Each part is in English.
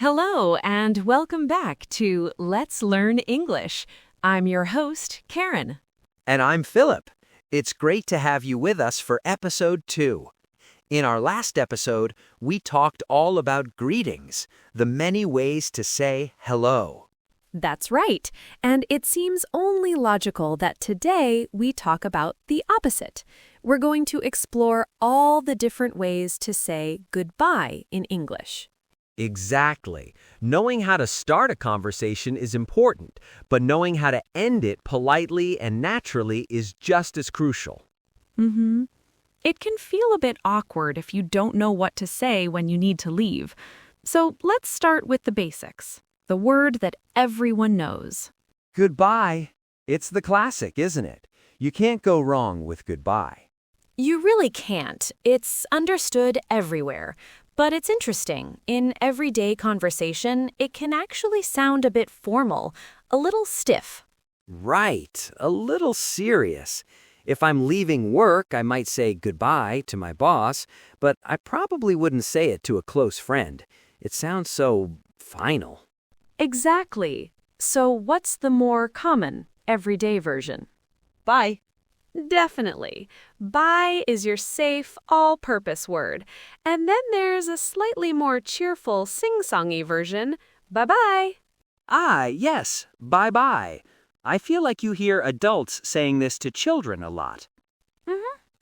Hello, and welcome back to Let's Learn English. I'm your host, Karen. And I'm Philip. It's great to have you with us for episode 2. In our last episode, we talked all about greetings, the many ways to say hello. That's right, and it seems only logical that today we talk about the opposite. We're going to explore all the different ways to say goodbye in English. Exactly. Knowing how to start a conversation is important, but knowing how to end it politely and naturally is just as crucial. It can feel a bit awkward if you don't know what to say when you need to leave. So let's start with the basics, the word that everyone knows. Goodbye. It's the classic, isn't it? You can't go wrong with goodbye. You really can't. It's understood everywhere. But it's interesting. In everyday conversation, it can actually sound a bit formal, a little stiff. Right, a little serious. If I'm leaving work, I might say goodbye to my boss, but I probably wouldn't say it to a close friend. It sounds so final. Exactly. So what's the more common, everyday version? Bye. Definitely. Bye is your safe, all-purpose word. And then there's a slightly more cheerful, sing-songy version, bye-bye. Ah, yes, bye-bye. I feel like you hear adults saying this to children a lot.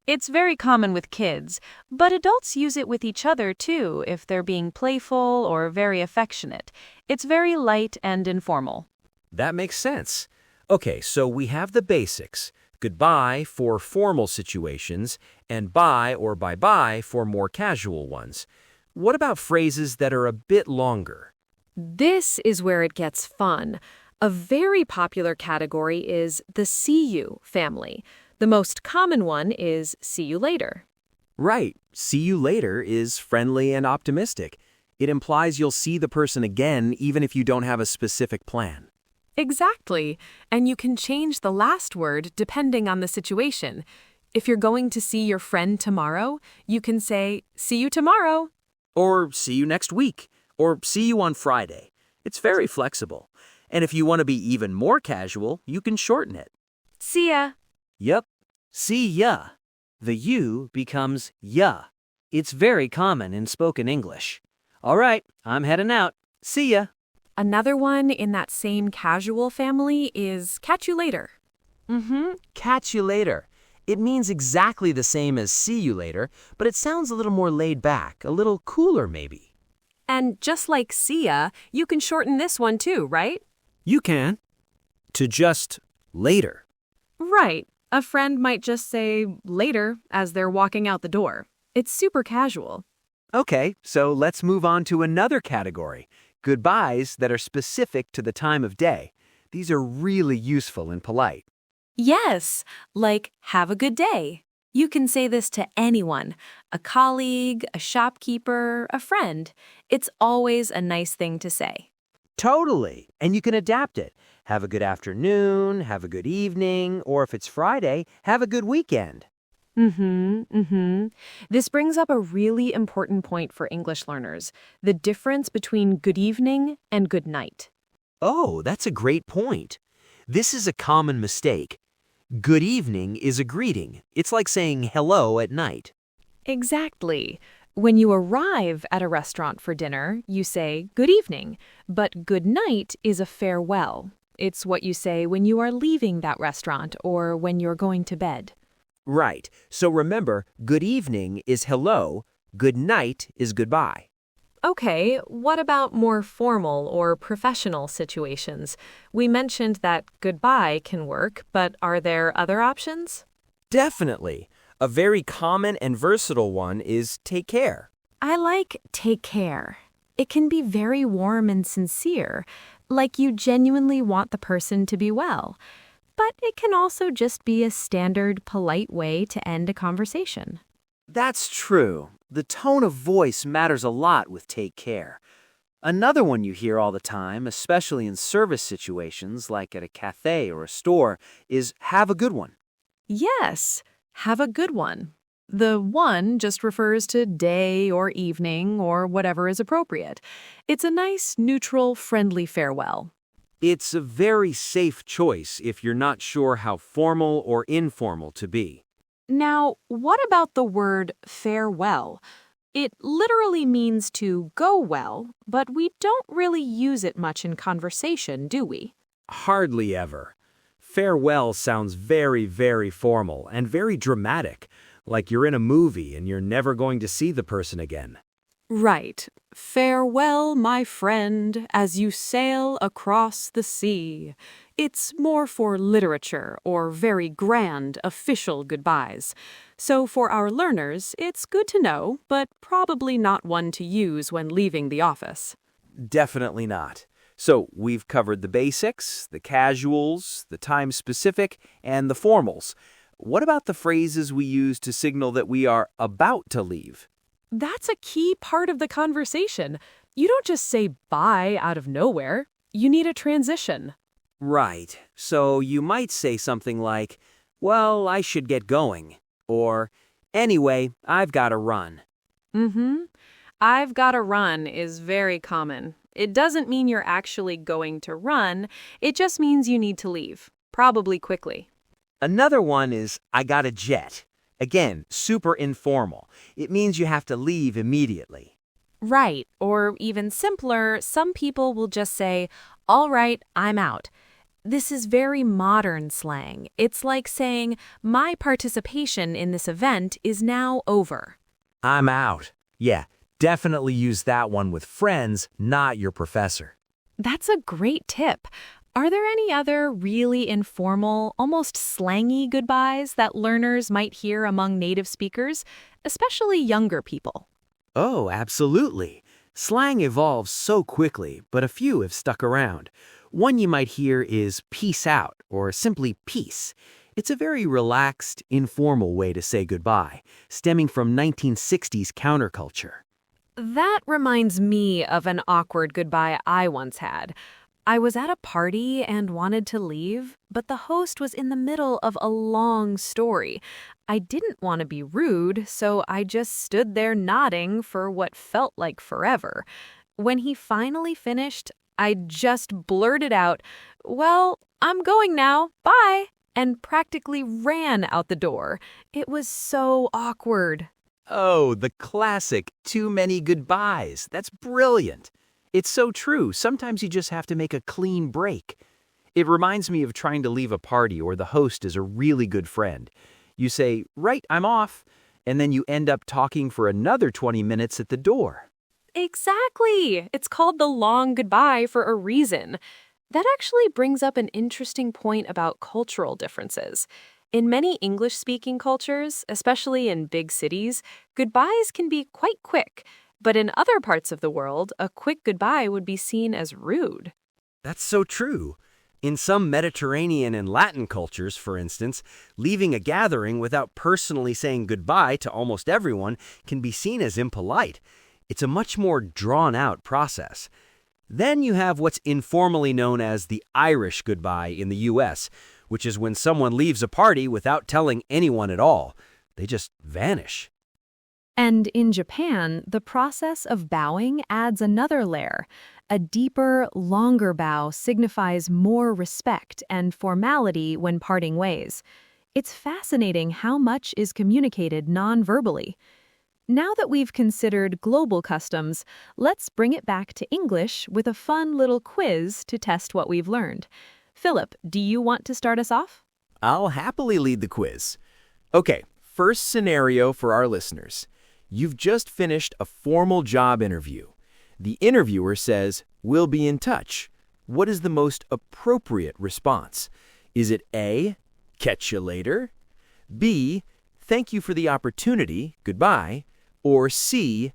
It's very common with kids, but adults use it with each other too if they're being playful or very affectionate. It's very light and informal. That makes sense. Okay, so we have the basics. Goodbye for formal situations, and bye or bye-bye for more casual ones. What about phrases that are a bit longer? This is where it gets fun. A very popular category is the see you family. The most common one is see you later. Right. See you later is friendly and optimistic. It implies you'll see the person again even if you don't have a specific plan. Exactly. And you can change the last word depending on the situation. If you're going to see your friend tomorrow, you can say, see you tomorrow. Or see you next week. Or see you on Friday. It's very flexible. And if you want to be even more casual, you can shorten it. See ya. Yep. See ya. The you becomes ya. It's very common in spoken English. All right, I'm heading out. See ya. Another one in that same casual family is catch you later. Catch you later. It means exactly the same as see you later, but it sounds a little more laid back, a little cooler maybe. And just like see ya, you can shorten this one too, right? You can. To just later. Right. A friend might just say later as they're walking out the door. It's super casual. Okay, so let's move on to another category. Goodbyes that are specific to the time of day. These are really useful and polite. Yes, like have a good day. You can say this to anyone, a colleague, a shopkeeper, a friend. It's always a nice thing to say. Totally. And you can adapt it. Have a good afternoon, have a good evening, or if it's Friday, have a good weekend. This brings up a really important point for English learners, the difference between good evening and good night. Oh, that's a great point. This is a common mistake. Good evening is a greeting. It's like saying hello at night. Exactly. When you arrive at a restaurant for dinner, you say good evening, but good night is a farewell. It's what you say when you are leaving that restaurant or when you're going to bed. Right. So remember, good evening is hello, good night is goodbye. Okay, what about more formal or professional situations? We mentioned that goodbye can work, but are there other options? Definitely. A very common and versatile one is take care. I like take care. It can be very warm and sincere, like you genuinely want the person to be well. But it can also just be a standard, polite way to end a conversation. That's true. The tone of voice matters a lot with take care. Another one you hear all the time, especially in service situations like at a cafe or a store, is have a good one. Yes, have a good one. The one just refers to day or evening or whatever is appropriate. It's a nice, neutral, friendly farewell. It's a very safe choice if you're not sure how formal or informal to be. Now, what about the word farewell? It literally means to go well, but we don't really use it much in conversation, do we? Hardly ever. Farewell sounds very, very formal and very dramatic, like you're in a movie and you're never going to see the person again. Right. Farewell, my friend, as you sail across the sea. It's more for literature or very grand official goodbyes. So for our learners, it's good to know, but probably not one to use when leaving the office. Definitely not. So we've covered the basics, the casuals, the time-specific, and the formals. What about the phrases we use to signal that we are about to leave? That's a key part of the conversation. You don't just say bye out of nowhere. You need a transition. Right. So you might say something like, well, I should get going. Or, anyway, I've got to run. I've got to run is very common. It doesn't mean you're actually going to run. It just means you need to leave, probably quickly. Another one is, I got a jet. Again, super informal. It means you have to leave immediately. Right, or even simpler, some people will just say, all right, I'm out. This is very modern slang. It's like saying, my participation in this event is now over. I'm out. Yeah, definitely use that one with friends, not your professor. That's a great tip. Are there any other really informal, almost slangy goodbyes that learners might hear among native speakers, especially younger people? Oh, absolutely. Slang evolves so quickly, but a few have stuck around. One you might hear is peace out, or simply peace. It's a very relaxed, informal way to say goodbye, stemming from 1960s counterculture. That reminds me of an awkward goodbye I once had. I was at a party and wanted to leave, but the host was in the middle of a long story. I didn't want to be rude, so I just stood there nodding for what felt like forever. When he finally finished, I just blurted out, "Well, I'm going now, bye," and practically ran out the door. It was so awkward. Oh, the classic too many goodbyes. That's brilliant. It's so true. Sometimes you just have to make a clean break. It reminds me of trying to leave a party or the host is a really good friend. You say, right, I'm off, and then you end up talking for another 20 minutes at the door. Exactly. It's called the long goodbye for a reason. That actually brings up an interesting point about cultural differences. In many English-speaking cultures, especially in big cities, goodbyes can be quite quick. But in other parts of the world, a quick goodbye would be seen as rude. That's so true. In some Mediterranean and Latin cultures, for instance, leaving a gathering without personally saying goodbye to almost everyone can be seen as impolite. It's a much more drawn-out process. Then you have what's informally known as the Irish goodbye in the U.S., which is when someone leaves a party without telling anyone at all. They just vanish. And in Japan, the process of bowing adds another layer. A deeper, longer bow signifies more respect and formality when parting ways. It's fascinating how much is communicated non-verbally. Now that we've considered global customs, let's bring it back to English with a fun little quiz to test what we've learned. Philip, do you want to start us off? I'll happily lead the quiz. Okay, first scenario for our listeners. You've just finished a formal job interview. The interviewer says, "We'll be in touch." What is the most appropriate response? Is it A, "Catch you later"? B, "Thank you for the opportunity, goodbye"? Or C,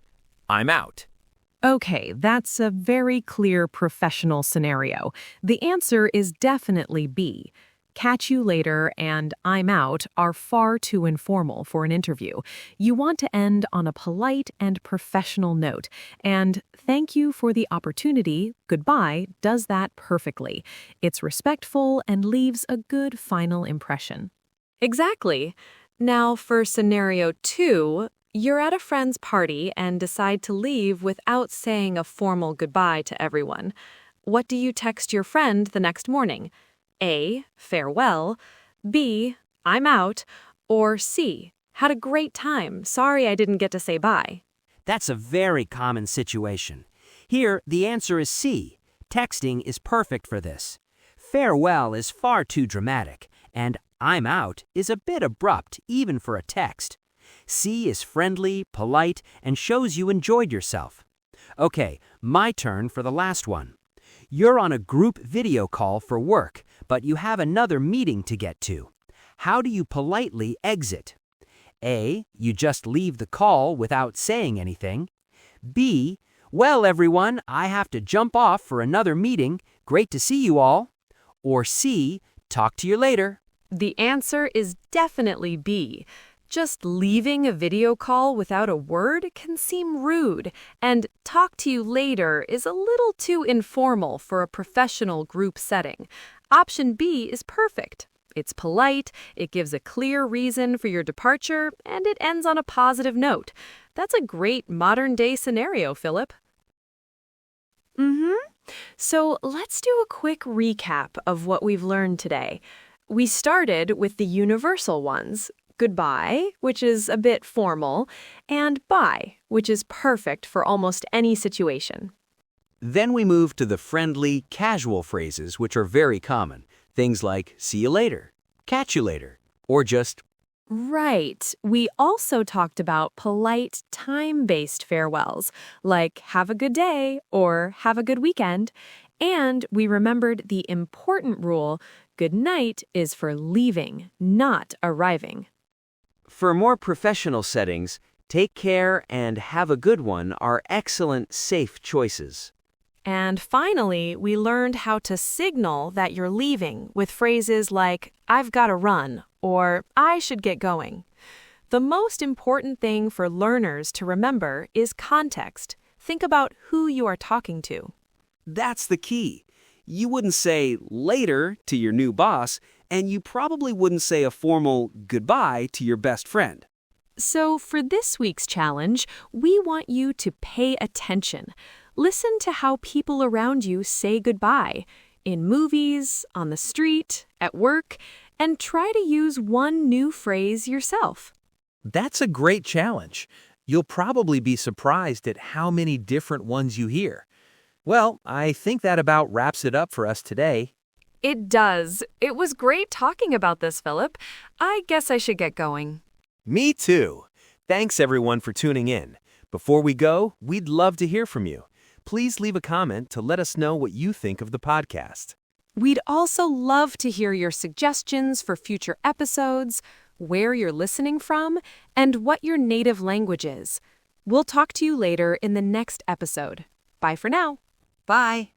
"I'm out"? Okay, that's a very clear professional scenario. The answer is definitely B. "Catch you later" and "I'm out" are far too informal for an interview. You want to end on a polite and professional note, and "thank you for the opportunity, goodbye" does that perfectly. It's respectful and leaves a good final impression. Exactly. Now, for scenario 2, you're at a friend's party and decide to leave without saying a formal goodbye to everyone. What do you text your friend the next morning? A, farewell, B, I'm out, or C, had a great time, sorry I didn't get to say bye. That's a very common situation. Here, the answer is C. Texting is perfect for this. Farewell is far too dramatic, and I'm out is a bit abrupt even for a text. C is friendly, polite, and shows you enjoyed yourself. Okay, my turn for the last one. You're on a group video call for work, but you have another meeting to get to. How do you politely exit? A, you just leave the call without saying anything. B, well, everyone, I have to jump off for another meeting. Great to see you all. Or C, talk to you later. The answer is definitely B. Just leaving a video call without a word can seem rude, and talk to you later is a little too informal for a professional group setting. Option B is perfect. It's polite, it gives a clear reason for your departure, and it ends on a positive note. That's a great modern-day scenario, Philip. So let's do a quick recap of what we've learned today. We started with the universal ones, goodbye, which is a bit formal, and bye, which is perfect for almost any situation. Then we move to the friendly, casual phrases, which are very common. Things like, see you later, catch you later, or just, Right. We also talked about polite, time-based farewells, like have a good day or have a good weekend. And we remembered the important rule, good night is for leaving, not arriving. For more professional settings, take care and have a good one are excellent, safe choices. And finally, we learned how to signal that you're leaving with phrases like, I've got to run, or I should get going. The most important thing for learners to remember is context. Think about who you are talking to. That's the key. You wouldn't say later to your new boss, and you probably wouldn't say a formal goodbye to your best friend. So for this week's challenge, we want you to pay attention. Listen to how people around you say goodbye, in movies, on the street, at work, and try to use one new phrase yourself. That's a great challenge. You'll probably be surprised at how many different ones you hear. Well, I think that about wraps it up for us today. It does. It was great talking about this, Philip. I guess I should get going. Me too. Thanks everyone for tuning in. Before we go, we'd love to hear from you. Please leave a comment to let us know what you think of the podcast. We'd also love to hear your suggestions for future episodes, where you're listening from, and what your native language is. We'll talk to you later in the next episode. Bye for now. Bye.